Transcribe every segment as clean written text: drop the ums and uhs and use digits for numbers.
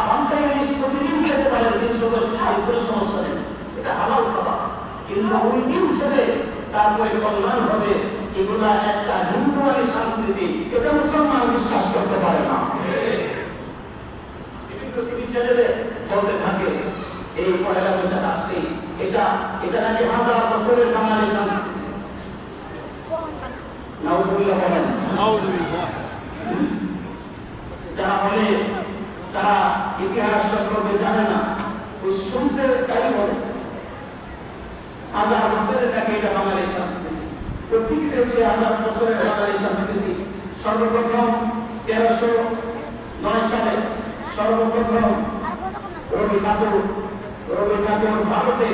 পান্তায় বেশি প্রতিদিন খেতে পারেন 310 কোনো সমস্যা নেই, এটা হালাল খাবার। কিন্তু ওই দিন খেলে তারপরে কল্যাণ হবে, এগুলা একটা হিন্দুয়ানি সংস্কৃতি, এটা মুসলমান বিশ্বাস করতে পারে না। ছেলেদের বলতে থাকে এই পয়লা বৈশাখ আসতেই এটা নাকি 1000 বছরের বাঙালি সংস্কৃতি। নাউজুবিল্লাহ বলেন। যারা বলে তারা ইতিহাস সম্পর্কে জানে না, ওই শুনছে তাই বলে 1000 বছরের নাকি এটা বাঙালি সংস্কৃতি। পৃথিবীতে হচ্ছে 1000 বছরের বাঙালি সংস্কৃতি। সর্বপ্রথম 1309 সালে সর্বপ্রথম রবি ঠাকুর ভারতে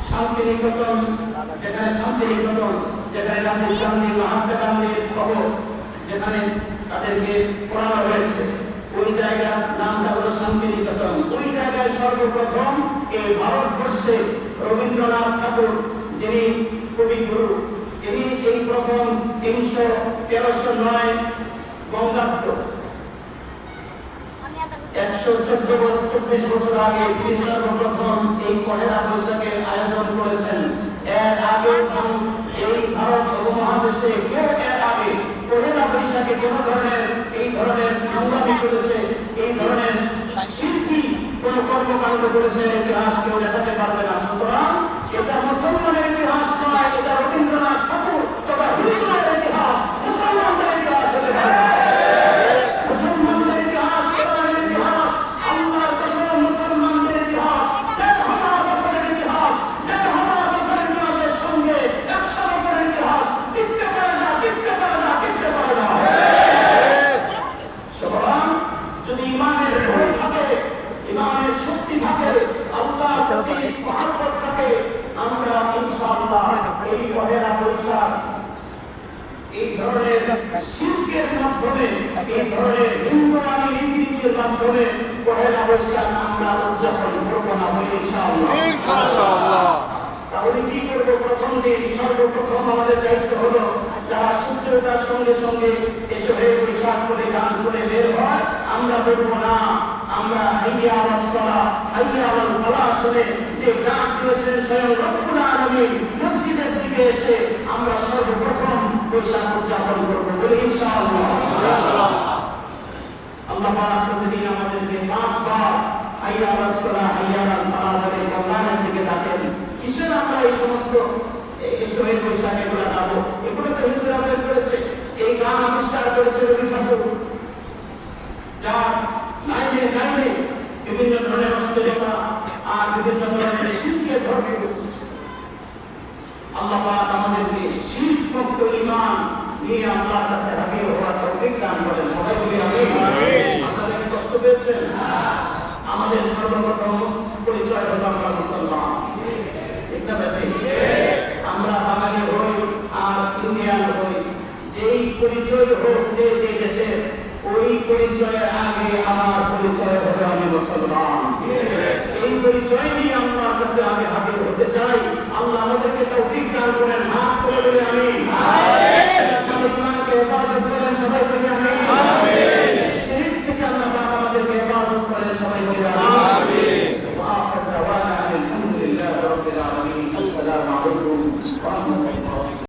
শান্তিনিকেতন, যেখানে রাজীব গান্ধী, মহাত্মা গান্ধীর খবর যেখানে তাদেরকে পড়ানো হয়েছে, ওই জায়গার নামটা হলো শান্তিনিকেতন। ওই জায়গায় সর্বপ্রথম এই ভারতবর্ষে রবীন্দ্রনাথ ঠাকুর, যিনি কবিগুরু, তিনি এই প্রথম 1309 বঙ্গাব্দ 124 বছর আগে তিনি সর্বপ্রথম এই পহেলা বৈশাখের আয়োজন করেছেন। এর আগে এই ভারত উপমহাদেশে কেউ এর আগে পহেলা বৈশাখে কোন ধরনের এই ধরনের সংগ্রামী করেছে, এই ধরনের শিল্পী কোন কর্মকাণ্ড করেছে ইতিহাস কেউ দেখাতে পারবে না। সুতরাং এটা মুসলমানের ইতিহাস নয়, এটা রবীন্দ্রনাথ ঠাকুর তথা হিন্দুদের ইতিহাস, মুসলমানদের ইতিহাস হতে পারে। এই ধরনের শিল্পের মাধ্যমে, এই ধরনের হিন্দুয়ানি রীতিনীতির মাধ্যমে পহেলা বৈশাখ আমরা উদযাপন করবো না বলে ইনশাআল্লাহ। তাহলে কি করবো? প্রথম দিন সর্বপ্রথম আমাদের দায়িত্ব হলো যারা সূর্যোদয়ের সঙ্গে সঙ্গে এসে হয়ে বৈশাখ করে গান করে বের হয়, আমরা বলবো না, আমরা হাইয়া আলাস সালাহ হাইয়া আলাল ফালাহ শুনে যে গান দিয়েছেন স্বয়ং রব্বুল আলামিন, মসজিদের দিকে এসে আমরা সর্বপ্রথম বৈশাখ উদযাপন করবো বলে ইনশাআল্লাহ। আল্লাহ পাক প্রতিদিন আমাদেরকে 5 বার হাইয়া আলাস সালাহ হাইয়া আলাল ফালাহ বলে কল্যাণের দিকে ডাকেন। কিসের আমরা এই সমস্ত শহীদ বৈশাখ এগুলো গাবো? এগুলো তো হিন্দুরা বের করেছে, এই গান আবিষ্কার করেছে রবি ঠাকুর, যার লাইনে লাইনে বিভিন্ন ধরনের অশ্লীলতা আর বিভিন্ন ধরনের শিল্পের ধর্মে। আল্লাহ পাক আমাদেরকে শিল্পমুক্ত ঈমান নিয়ে আল্লাহর কাছে হাজির হওয়ার তৌফিক দান করেন। সবাই বলি আমিন। আপনারা কি কষ্ট পেয়েছেন? আমাদের সর্বপ্রথম পরিচয় হলো আমরা মুসলমান। এটা বেশি আমরা বাঙালি হই আর ইন্ডিয়ান হই, যেই পরিচয় হোক যে দেশে, ওই পরিচয়ের আগে আমার পরিচয় হবে আমি মুসলমান। এই পরিচয় নিয়ে আল্লাহর কাছে আমি হাজির হতে চাই। আল্লাহ আমাদেরকে তৌফিক দান করেন। হাত তুলে বলে আমি